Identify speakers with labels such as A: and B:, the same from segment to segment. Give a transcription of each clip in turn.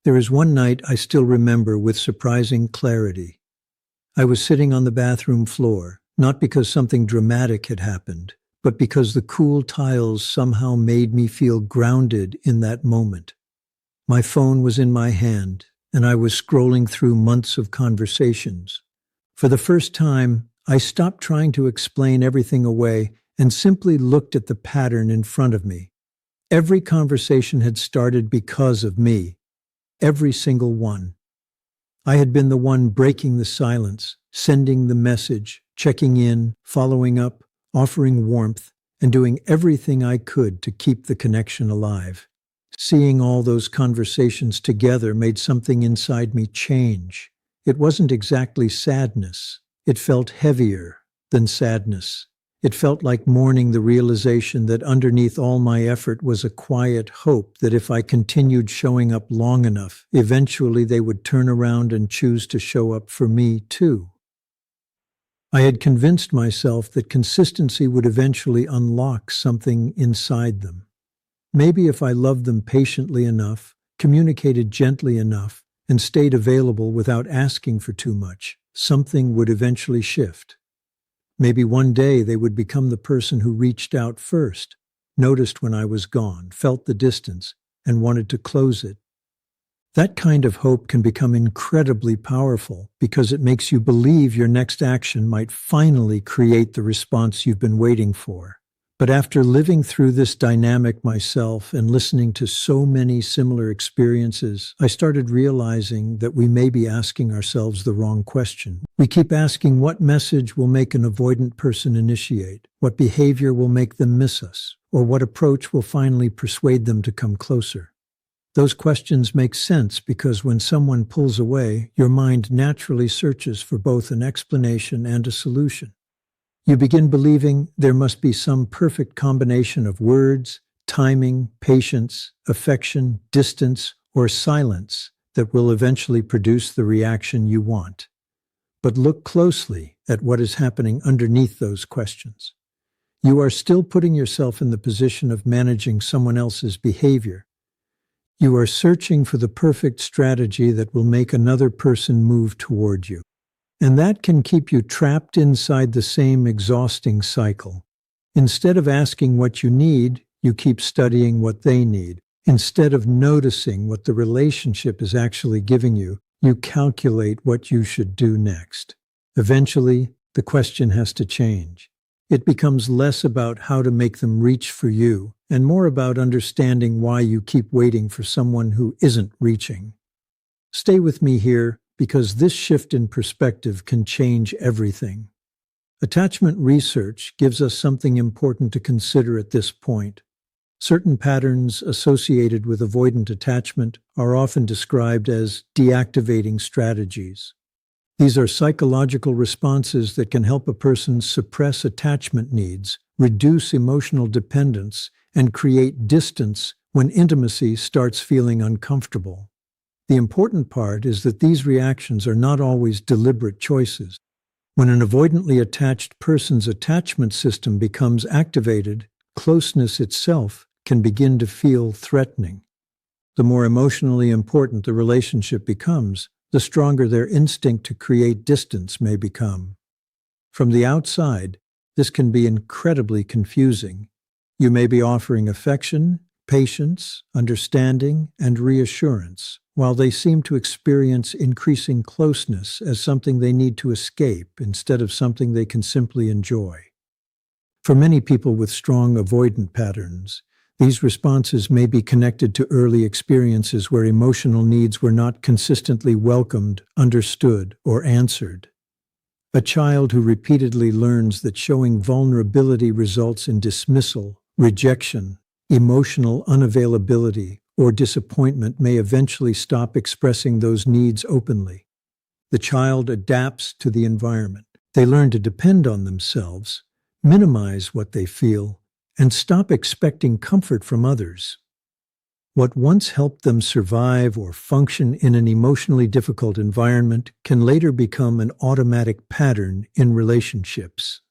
A: There is one night I still remember with surprising clarity. I was sitting on the bathroom floor, not because something dramatic had happened, but because the cool tiles somehow made me feel grounded in that moment. My phone was in my hand, and I was scrolling through months of conversations. For the first time, I stopped trying to explain everything away and simply looked at the pattern in front of me. Every conversation had started because of me. Every single one. I had been the one breaking the silence, sending the message, checking in, following up, offering warmth, and doing everything I could to keep the connection alive. Seeing all those conversations together made something inside me change. It wasn't exactly sadness. It felt heavier than sadness. It felt like mourning the realization that underneath all my effort was a quiet hope that if I continued showing up long enough, eventually they would turn around and choose to show up for me too. I had convinced myself that consistency would eventually unlock something inside them. Maybe if I loved them patiently enough, communicated gently enough, and stayed available without asking for too much, something would eventually shift. Maybe one day they would become the person who reached out first, noticed when I was gone, felt the distance, and wanted to close it. That kind of hope can become incredibly powerful because it makes you believe your next action might finally create the response you've been waiting for. But after living through this dynamic myself and listening to so many similar experiences, I started realizing that we may be asking ourselves the wrong question. We keep asking what message will make an avoidant person initiate, what behavior will make them miss us, or what approach will finally persuade them to come closer. Those questions make sense because when someone pulls away, your mind naturally searches for both an explanation and a solution. You begin believing there must be some perfect combination of words, timing, patience, affection, distance, or silence that will eventually produce the reaction you want. But look closely at what is happening underneath those questions. You are still putting yourself in the position of managing someone else's behavior. You are searching for the perfect strategy that will make another person move toward you. And that can keep you trapped inside the same exhausting cycle. Instead of asking what you need, you keep studying what they need. Instead of noticing what the relationship is actually giving you, you calculate what you should do next. Eventually, the question has to change. It becomes less about how to make them reach for you, and more about understanding why you keep waiting for someone who isn't reaching. Stay with me here, because this shift in perspective can change everything. Attachment research gives us something important to consider at this point. Certain patterns associated with avoidant attachment are often described as deactivating strategies. These are psychological responses that can help a person suppress attachment needs, reduce emotional dependence, and create distance when intimacy starts feeling uncomfortable. The important part is that these reactions are not always deliberate choices. When an avoidantly attached person's attachment system becomes activated, closeness itself can begin to feel threatening. The more emotionally important the relationship becomes, the stronger their instinct to create distance may become. From the outside, this can be incredibly confusing. You may be offering affection, patience, understanding, and reassurance, while they seem to experience increasing closeness as something they need to escape instead of something they can simply enjoy. For many people with strong avoidant patterns, these responses may be connected to early experiences where emotional needs were not consistently welcomed, understood, or answered. A child who repeatedly learns that showing vulnerability results in dismissal, rejection, emotional unavailability, or disappointment may eventually stop expressing those needs openly. The child adapts to the environment. They learn to depend on themselves, minimize what they feel, and stop expecting comfort from others. What once helped them survive or function in an emotionally difficult environment can later become an automatic pattern in relationships.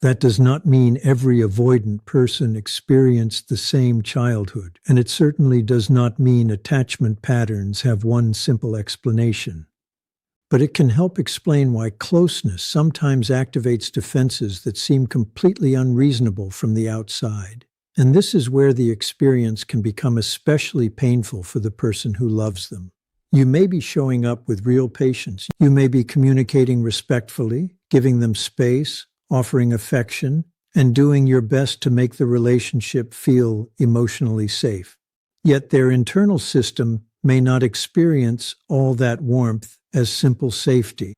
A: That does not mean every avoidant person experienced the same childhood, and it certainly does not mean attachment patterns have one simple explanation. But it can help explain why closeness sometimes activates defenses that seem completely unreasonable from the outside. And this is where the experience can become especially painful for the person who loves them. You may be showing up with real patience. You may be communicating respectfully, giving them space, offering affection, and doing your best to make the relationship feel emotionally safe. Yet their internal system may not experience all that warmth as simple safety.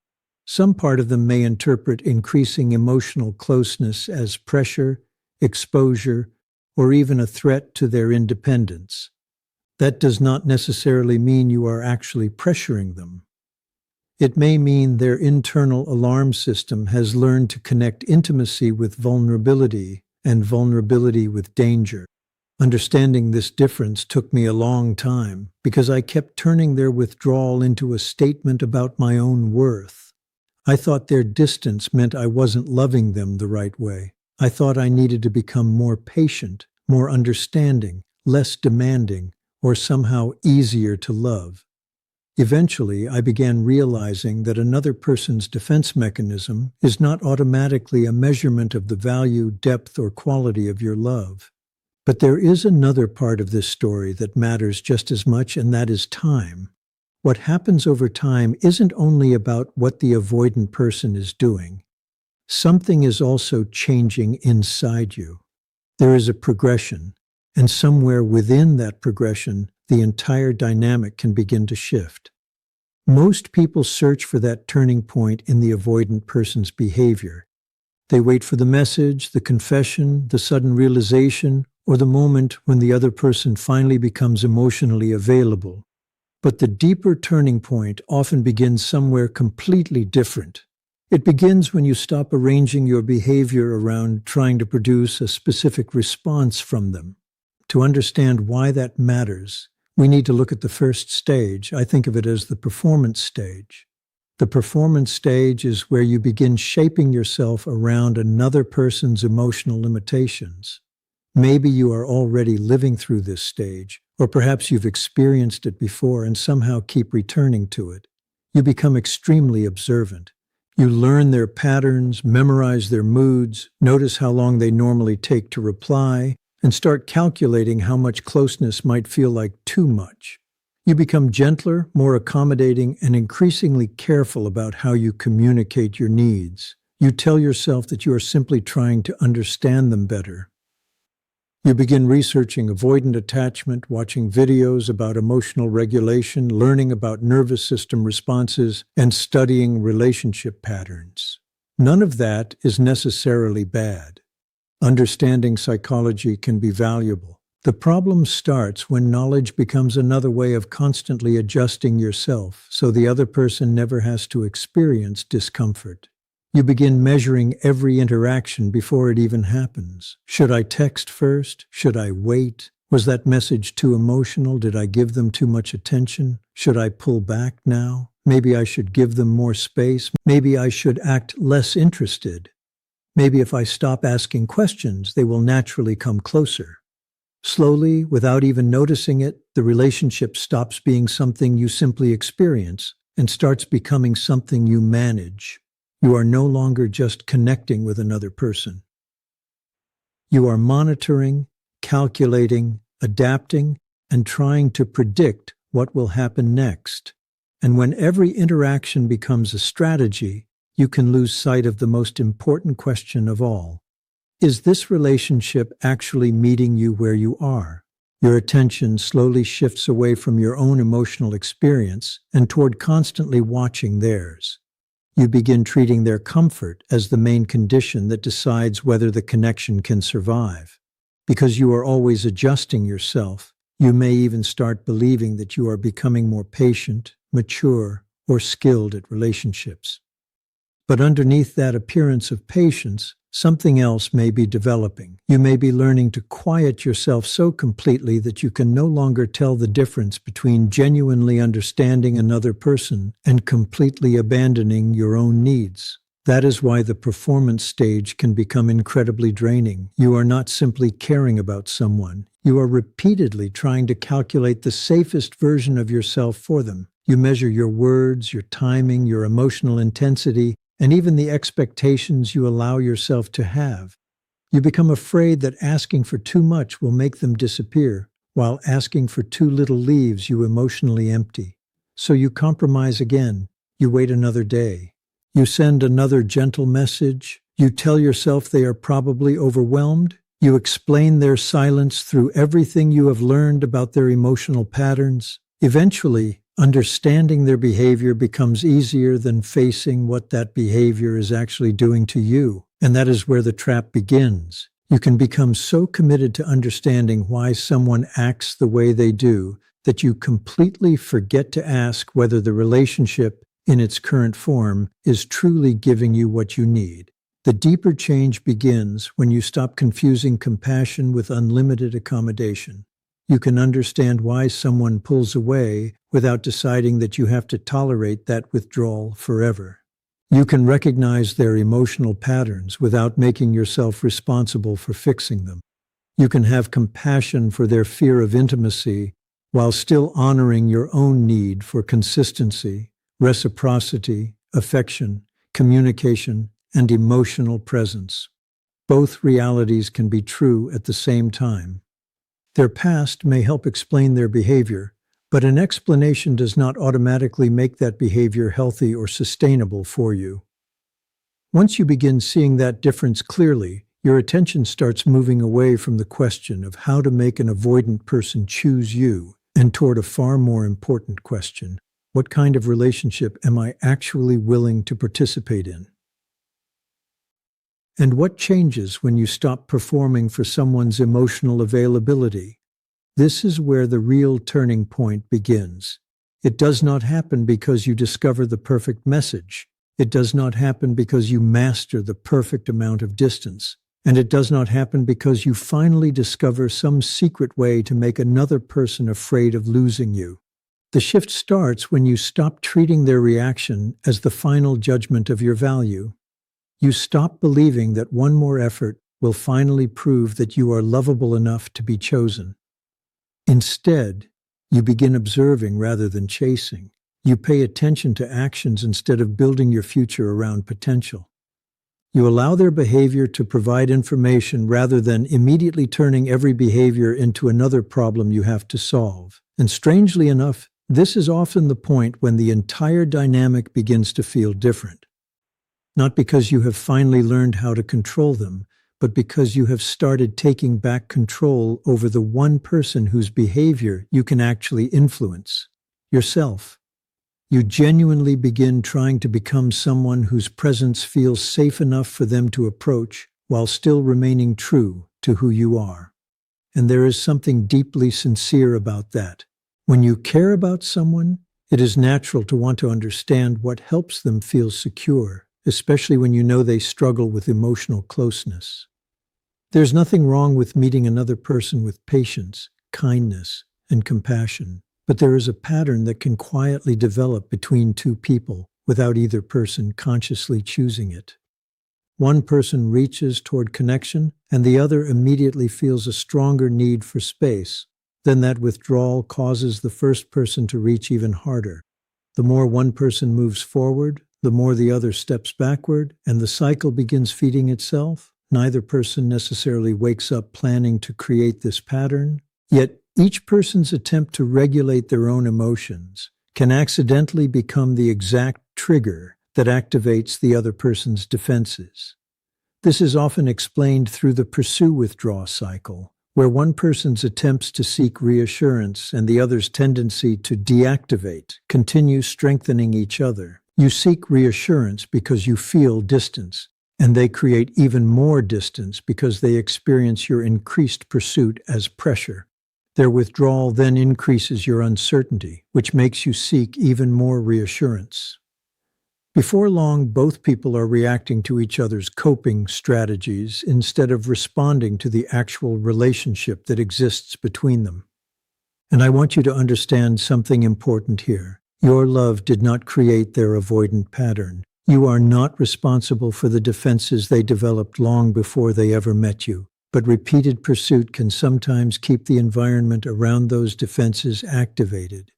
A: Some part of them may interpret increasing emotional closeness as pressure, exposure, or even a threat to their independence. That does not necessarily mean you are actually pressuring them. It may mean their internal alarm system has learned to connect intimacy with vulnerability and vulnerability with danger. Understanding this difference took me a long time because I kept turning their withdrawal into a statement about my own worth. I thought their distance meant I wasn't loving them the right way. I thought I needed to become more patient, more understanding, less demanding, or somehow easier to love. Eventually, I began realizing that another person's defense mechanism is not automatically a measurement of the value, depth, or quality of your love. But there is another part of this story that matters just as much, and that is time. What happens over time isn't only about what the avoidant person is doing. Something is also changing inside you. There is a progression, and somewhere within that progression, the entire dynamic can begin to shift. Most people search for that turning point in the avoidant person's behavior. They wait for the message, the confession, the sudden realization, or the moment when the other person finally becomes emotionally available. But the deeper turning point often begins somewhere completely different. It begins when you stop arranging your behavior around trying to produce a specific response from them. To understand why that matters, we need to look at the first stage. I think of it as the performance stage. The performance stage is where you begin shaping yourself around another person's emotional limitations. Maybe you are already living through this stage, or perhaps you've experienced it before and somehow keep returning to it. You become extremely observant. You learn their patterns, memorize their moods, notice how long they normally take to reply, and start calculating how much closeness might feel like too much. You become gentler, more accommodating, and increasingly careful about how you communicate your needs. You tell yourself that you are simply trying to understand them better. You begin researching avoidant attachment, watching videos about emotional regulation, learning about nervous system responses, and studying relationship patterns. None of that is necessarily bad. Understanding psychology can be valuable. The problem starts when knowledge becomes another way of constantly adjusting yourself so the other person never has to experience discomfort. You begin measuring every interaction before it even happens. Should I text first? Should I wait? Was that message too emotional? Did I give them too much attention? Should I pull back now? Maybe I should give them more space. Maybe I should act less interested. Maybe if I stop asking questions, they will naturally come closer. Slowly, without even noticing it, the relationship stops being something you simply experience and starts becoming something you manage. You are no longer just connecting with another person. You are monitoring, calculating, adapting, and trying to predict what will happen next. And when every interaction becomes a strategy, you can lose sight of the most important question of all. Is this relationship actually meeting you where you are? Your attention slowly shifts away from your own emotional experience and toward constantly watching theirs. You begin treating their comfort as the main condition that decides whether the connection can survive. Because you are always adjusting yourself, you may even start believing that you are becoming more patient, mature, or skilled at relationships. But underneath that appearance of patience, something else may be developing. You may be learning to quiet yourself so completely that you can no longer tell the difference between genuinely understanding another person and completely abandoning your own needs. That is why the performance stage can become incredibly draining. You are not simply caring about someone. You are repeatedly trying to calculate the safest version of yourself for them. You measure your words, your timing, your emotional intensity, and even the expectations you allow yourself to have. You become afraid that asking for too much will make them disappear, while asking for too little leaves you emotionally empty. So you compromise again. You wait another day. You send another gentle message. You tell yourself they are probably overwhelmed. You explain their silence through everything you have learned about their emotional patterns. Eventually, understanding their behavior becomes easier than facing what that behavior is actually doing to you. And that is where the trap begins. You can become so committed to understanding why someone acts the way they do that you completely forget to ask whether the relationship, in its current form, is truly giving you what you need. The deeper change begins when you stop confusing compassion with unlimited accommodation. You can understand why someone pulls away without deciding that you have to tolerate that withdrawal forever. You can recognize their emotional patterns without making yourself responsible for fixing them. You can have compassion for their fear of intimacy while still honoring your own need for consistency, reciprocity, affection, communication, and emotional presence. Both realities can be true at the same time. Their past may help explain their behavior, but an explanation does not automatically make that behavior healthy or sustainable for you. Once you begin seeing that difference clearly, your attention starts moving away from the question of how to make an avoidant person choose you and toward a far more important question: what kind of relationship am I actually willing to participate in? And what changes when you stop performing for someone's emotional availability? This is where the real turning point begins. It does not happen because you discover the perfect message. It does not happen because you master the perfect amount of distance. And it does not happen because you finally discover some secret way to make another person afraid of losing you. The shift starts when you stop treating their reaction as the final judgment of your value. You stop believing that one more effort will finally prove that you are lovable enough to be chosen. Instead, you begin observing rather than chasing. You pay attention to actions instead of building your future around potential. You allow their behavior to provide information rather than immediately turning every behavior into another problem you have to solve. And strangely enough, this is often the point when the entire dynamic begins to feel different. Not because you have finally learned how to control them, but because you have started taking back control over the one person whose behavior you can actually influence: yourself. You genuinely begin trying to become someone whose presence feels safe enough for them to approach while still remaining true to who you are. And there is something deeply sincere about that. When you care about someone, it is natural to want to understand what helps them feel secure, especially when you know they struggle with emotional closeness. There's nothing wrong with meeting another person with patience, kindness, and compassion, but there is a pattern that can quietly develop between two people without either person consciously choosing it. One person reaches toward connection, and the other immediately feels a stronger need for space. Then that withdrawal causes the first person to reach even harder. The more one person moves forward, the more the other steps backward, and the cycle begins feeding itself. Neither person necessarily wakes up planning to create this pattern, yet each person's attempt to regulate their own emotions can accidentally become the exact trigger that activates the other person's defenses. This is often explained through the pursue-withdraw cycle, where one person's attempts to seek reassurance and the other's tendency to deactivate continue strengthening each other. You seek reassurance because you feel distance, and they create even more distance because they experience your increased pursuit as pressure. Their withdrawal then increases your uncertainty, which makes you seek even more reassurance. Before long, both people are reacting to each other's coping strategies instead of responding to the actual relationship that exists between them. And I want you to understand something important here. Your love did not create their avoidant pattern. You are not responsible for the defenses they developed long before they ever met you, but repeated pursuit can sometimes keep the environment around those defenses activated.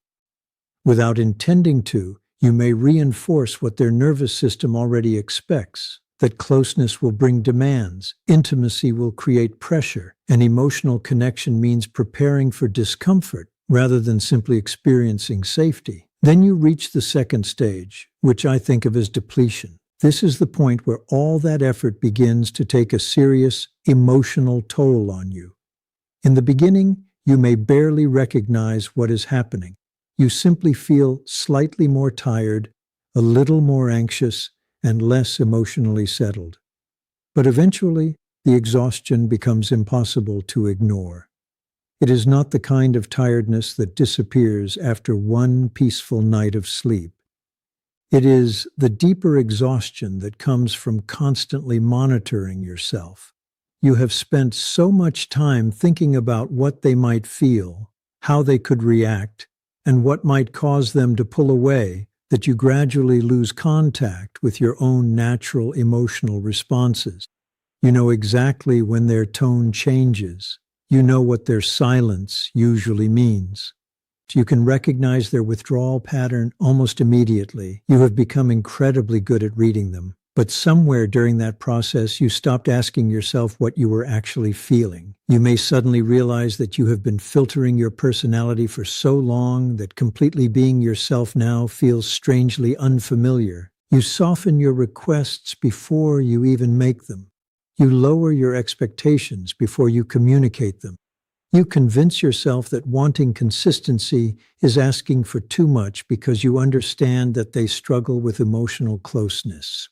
A: Without intending to, you may reinforce what their nervous system already expects, that closeness will bring demands, intimacy will create pressure, and emotional connection means preparing for discomfort rather than simply experiencing safety. Then you reach the second stage, which I think of as depletion. This is the point where all that effort begins to take a serious emotional toll on you. In the beginning, you may barely recognize what is happening. You simply feel slightly more tired, a little more anxious, and less emotionally settled. But eventually, the exhaustion becomes impossible to ignore. It is not the kind of tiredness that disappears after one peaceful night of sleep. It is the deeper exhaustion that comes from constantly monitoring yourself. You have spent so much time thinking about what they might feel, how they could react, and what might cause them to pull away, that you gradually lose contact with your own natural emotional responses. You know exactly when their tone changes. You know what their silence usually means. You can recognize their withdrawal pattern almost immediately. You have become incredibly good at reading them. But somewhere during that process, you stopped asking yourself what you were actually feeling. You may suddenly realize that you have been filtering your personality for so long that completely being yourself now feels strangely unfamiliar. You soften your requests before you even make them. You lower your expectations before you communicate them. You convince yourself that wanting consistency is asking for too much because you understand that they struggle with emotional closeness.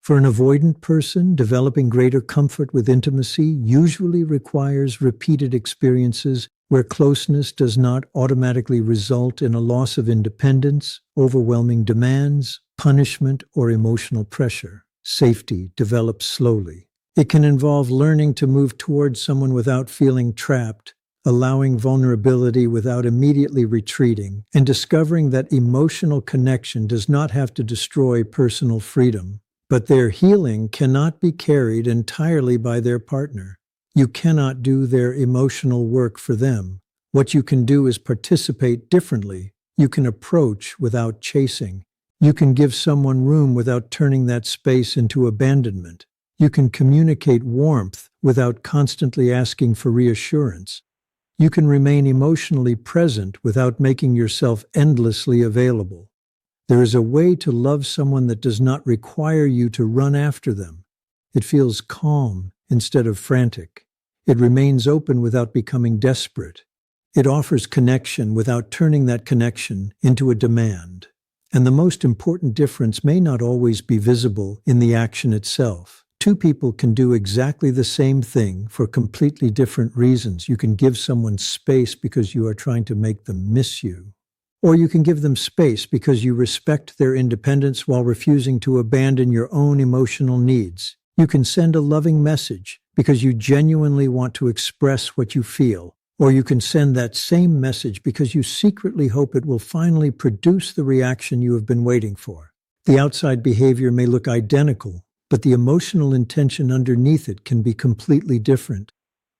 A: For an avoidant person, developing greater comfort with intimacy usually requires repeated experiences where closeness does not automatically result in a loss of independence, overwhelming demands, punishment, or emotional pressure. Safety develops slowly. It can involve learning to move towards someone without feeling trapped, allowing vulnerability without immediately retreating, and discovering that emotional connection does not have to destroy personal freedom. But their healing cannot be carried entirely by their partner. You cannot do their emotional work for them. What you can do is participate differently. You can approach without chasing. You can give someone room without turning that space into abandonment. You can communicate warmth without constantly asking for reassurance. You can remain emotionally present without making yourself endlessly available. There is a way to love someone that does not require you to run after them. It feels calm instead of frantic. It remains open without becoming desperate. It offers connection without turning that connection into a demand. And the most important difference may not always be visible in the action itself. Two people can do exactly the same thing for completely different reasons. You can give someone space because you are trying to make them miss you. Or you can give them space because you respect their independence while refusing to abandon your own emotional needs. You can send a loving message because you genuinely want to express what you feel. Or you can send that same message because you secretly hope it will finally produce the reaction you have been waiting for. The outside behavior may look identical, but the emotional intention underneath it can be completely different.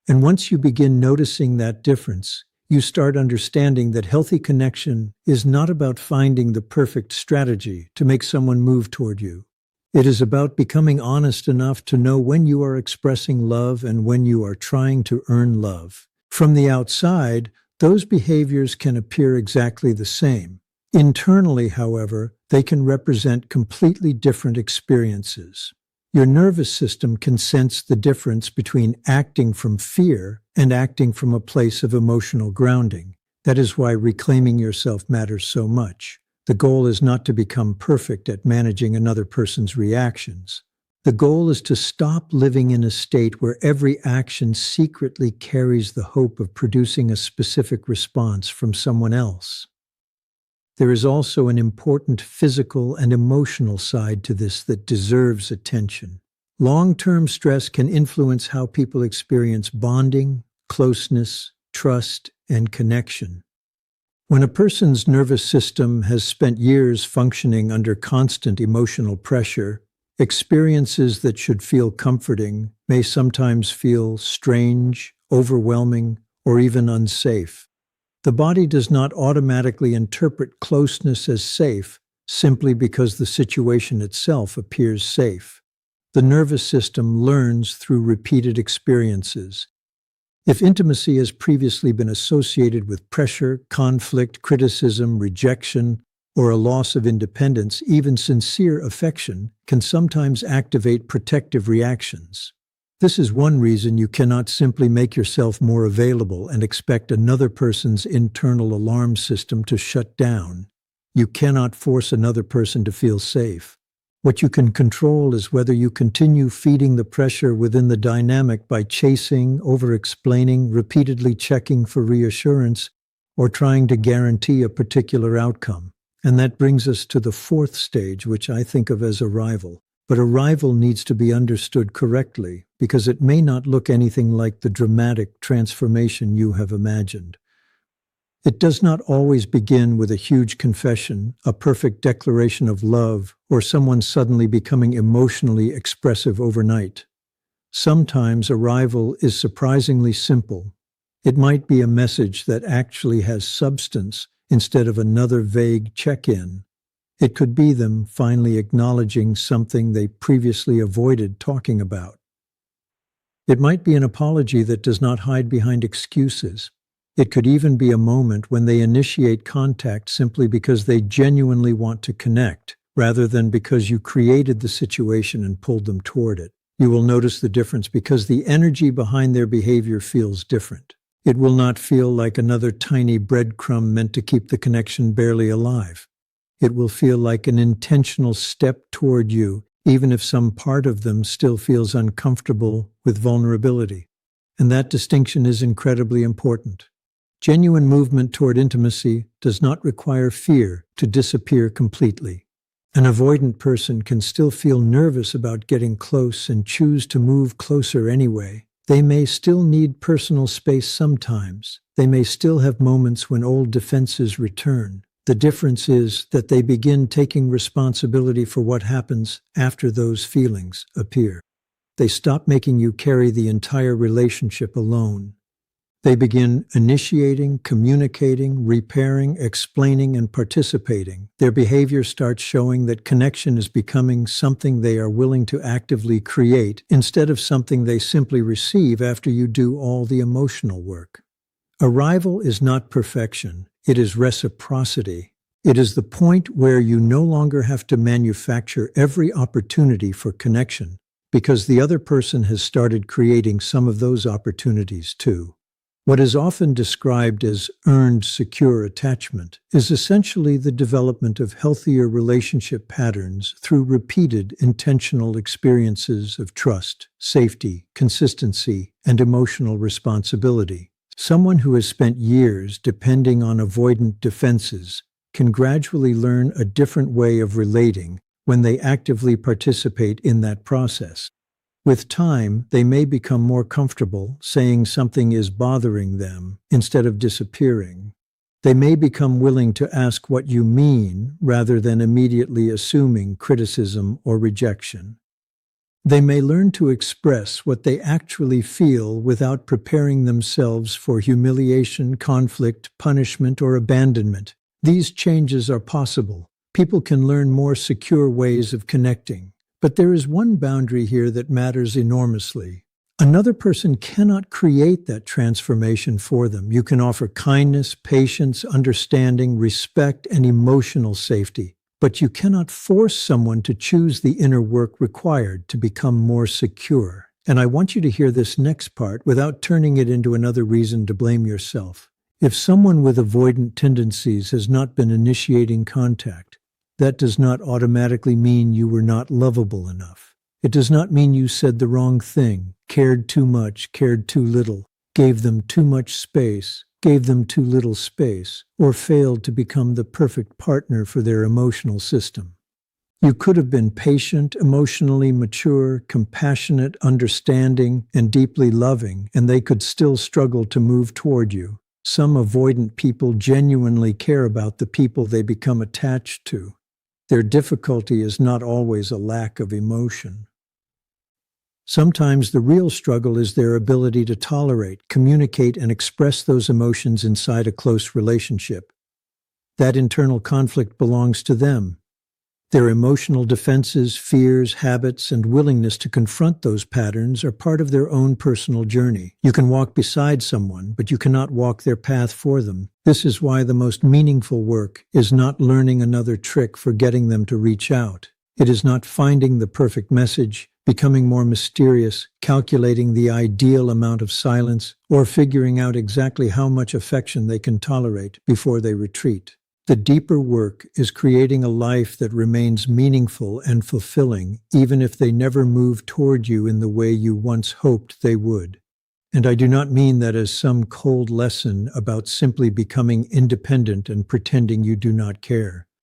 A: And once you begin noticing that difference, you start understanding that healthy connection is not about finding the perfect strategy to make someone move toward you. It is about becoming honest enough to know when you are expressing love and when you are trying to earn love. From the outside, those behaviors can appear exactly the same. Internally, however, they can represent completely different experiences. Your nervous system can sense the difference between acting from fear and acting from a place of emotional grounding. That is why reclaiming yourself matters so much. The goal is not to become perfect at managing another person's reactions. The goal is to stop living in a state where every action secretly carries the hope of producing a specific response from someone else. There is also an important physical and emotional side to this that deserves attention. Long-term stress can influence how people experience bonding, closeness, trust, and connection. When a person's nervous system has spent years functioning under constant emotional pressure, experiences that should feel comforting may sometimes feel strange, overwhelming, or even unsafe. The body does not automatically interpret closeness as safe simply because the situation itself appears safe. The nervous system learns through repeated experiences. If intimacy has previously been associated with pressure, conflict, criticism, rejection, or a loss of independence, even sincere affection can sometimes activate protective reactions. This is one reason you cannot simply make yourself more available and expect another person's internal alarm system to shut down. You cannot force another person to feel safe. What you can control is whether you continue feeding the pressure within the dynamic by chasing, over-explaining, repeatedly checking for reassurance, or trying to guarantee a particular outcome. And that brings us to the fourth stage, which I think of as arrival. But arrival needs to be understood correctly, because it may not look anything like the dramatic transformation you have imagined. It does not always begin with a huge confession, a perfect declaration of love, or someone suddenly becoming emotionally expressive overnight. Sometimes arrival is surprisingly simple. It might be a message that actually has substance instead of another vague check-in. It could be them finally acknowledging something they previously avoided talking about. It might be an apology that does not hide behind excuses. It could even be a moment when they initiate contact simply because they genuinely want to connect, rather than because you created the situation and pulled them toward it. You will notice the difference because the energy behind their behavior feels different. It will not feel like another tiny breadcrumb meant to keep the connection barely alive. It will feel like an intentional step toward you, even if some part of them still feels uncomfortable with vulnerability. And that distinction is incredibly important. Genuine movement toward intimacy does not require fear to disappear completely. An avoidant person can still feel nervous about getting close and choose to move closer anyway. They may still need personal space sometimes. They may still have moments when old defenses return. The difference is that they begin taking responsibility for what happens after those feelings appear. They stop making you carry the entire relationship alone. They begin initiating, communicating, repairing, explaining, and participating. Their behavior starts showing that connection is becoming something they are willing to actively create instead of something they simply receive after you do all the emotional work. Arrival is not perfection. It is reciprocity. It is the point where you no longer have to manufacture every opportunity for connection because the other person has started creating some of those opportunities too. What is often described as earned secure attachment is essentially the development of healthier relationship patterns through repeated intentional experiences of trust, safety, consistency, and emotional responsibility. Someone who has spent years depending on avoidant defenses can gradually learn a different way of relating when they actively participate in that process. With time, they may become more comfortable saying something is bothering them instead of disappearing. They may become willing to ask what you mean rather than immediately assuming criticism or rejection. They may learn to express what they actually feel without preparing themselves for humiliation, conflict, punishment, or abandonment. These changes are possible. People can learn more secure ways of connecting. But there is one boundary here that matters enormously. Another person cannot create that transformation for them. You can offer kindness, patience, understanding, respect, and emotional safety. But you cannot force someone to choose the inner work required to become more secure. And I want you to hear this next part without turning it into another reason to blame yourself. If someone with avoidant tendencies has not been initiating contact, that does not automatically mean you were not lovable enough. It does not mean you said the wrong thing, cared too much, cared too little, gave them too much space, gave them too little space, or failed to become the perfect partner for their emotional system. You could have been patient, emotionally mature, compassionate, understanding, and deeply loving, and they could still struggle to move toward you. Some avoidant people genuinely care about the people they become attached to. Their difficulty is not always a lack of emotion. Sometimes the real struggle is their ability to tolerate, communicate, and express those emotions inside a close relationship. That internal conflict belongs to them. Their emotional defenses, fears, habits, and willingness to confront those patterns are part of their own personal journey. You can walk beside someone, but you cannot walk their path for them. This is why the most meaningful work is not learning another trick for getting them to reach out. It is not finding the perfect message, becoming more mysterious, calculating the ideal amount of silence, or figuring out exactly how much affection they can tolerate before they retreat. The deeper work is creating a life that remains meaningful and fulfilling, even if they never move toward you in the way you once hoped they would. And I do not mean that as some cold lesson about simply becoming independent and pretending you do not care.